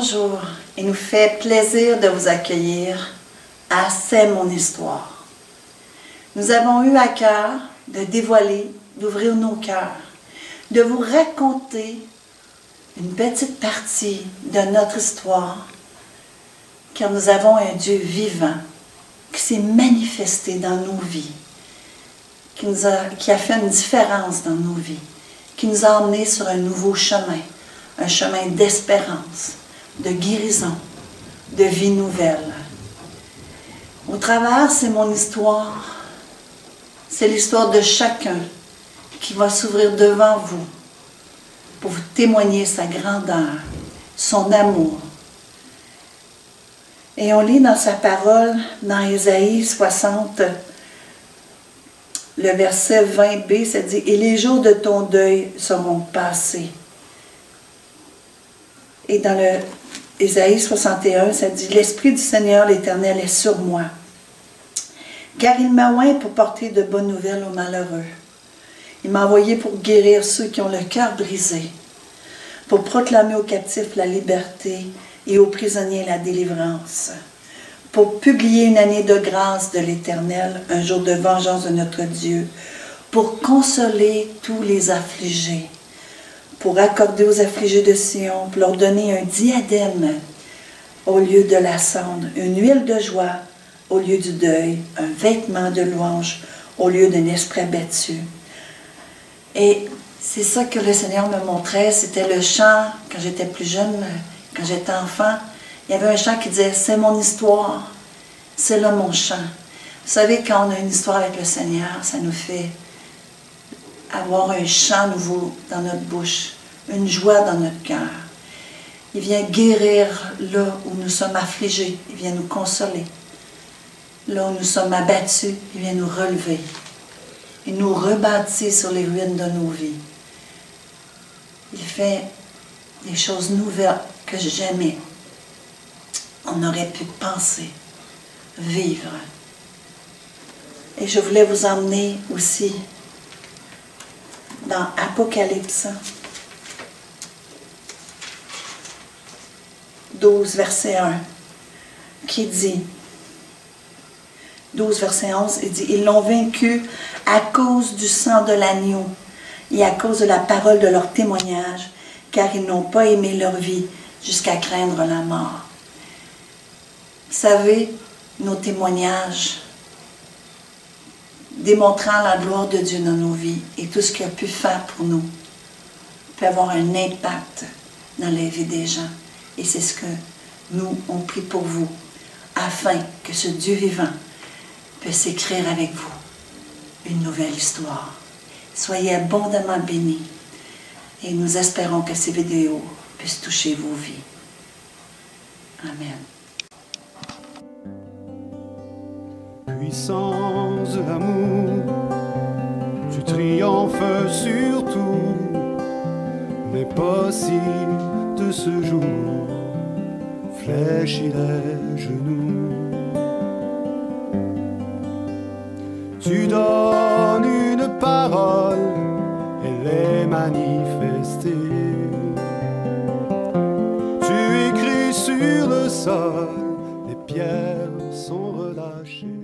Bonjour, il nous fait plaisir de vous accueillir à C'est mon histoire. Nous avons eu à cœur de dévoiler, d'ouvrir nos cœurs, de vous raconter une petite partie de notre histoire, car nous avons un Dieu vivant qui s'est manifesté dans nos vies, qui a fait une différence dans nos vies, qui nous a emmenés sur un nouveau chemin, un chemin d'espérance, de guérison, de vie nouvelle. Au travers, c'est mon histoire. C'est l'histoire de chacun qui va s'ouvrir devant vous pour vous témoigner sa grandeur, son amour. Et on lit dans sa parole, dans Ésaïe 60, le verset 20b, ça dit « Et les jours de ton deuil seront passés. » Et dans le Ésaïe 61, ça dit « L'Esprit du Seigneur l'Éternel est sur moi, car il m'a oint pour porter de bonnes nouvelles aux malheureux. Il m'a envoyé pour guérir ceux qui ont le cœur brisé, pour proclamer aux captifs la liberté et aux prisonniers la délivrance, pour publier une année de grâce de l'Éternel, un jour de vengeance de notre Dieu, pour consoler tous les affligés, pour accorder aux affligés de Sion, pour leur donner un diadème au lieu de la cendre, une huile de joie au lieu du deuil, un vêtement de louange au lieu d'un esprit abattu. » Et c'est ça que le Seigneur me montrait, c'était le chant, quand j'étais plus jeune, quand j'étais enfant, il y avait un chant qui disait « C'est mon histoire, c'est là mon chant ». Vous savez, quand on a une histoire avec le Seigneur, ça nous fait avoir un chant nouveau dans notre bouche, une joie dans notre cœur. Il vient guérir là où nous sommes affligés, il vient nous consoler. Là où nous sommes abattus, il vient nous relever. Il nous rebâtit sur les ruines de nos vies. Il fait des choses nouvelles que jamais on n'aurait pu penser, vivre. Et je voulais vous emmener aussi dans Apocalypse 12, verset 1, qui dit, 12, verset 11, il dit « Ils l'ont vaincu à cause du sang de l'agneau et à cause de la parole de leur témoignage, car ils n'ont pas aimé leur vie jusqu'à craindre la mort. » Vous savez, nos témoignages démontrant la gloire de Dieu dans nos vies et tout ce qu'il a pu faire pour nous peut avoir un impact dans la vie des gens. Et c'est ce que nous, on prie pour vous, afin que ce Dieu vivant puisse écrire avec vous une nouvelle histoire. Soyez abondamment bénis et nous espérons que ces vidéos puissent toucher vos vies. Amen. Puissance de l'amour, tu triomphes sur tout, mais possible de ce jour, fléchis les genoux. Tu donnes une parole, elle est manifestée. Tu écris sur le sol, les pierres sont relâchées.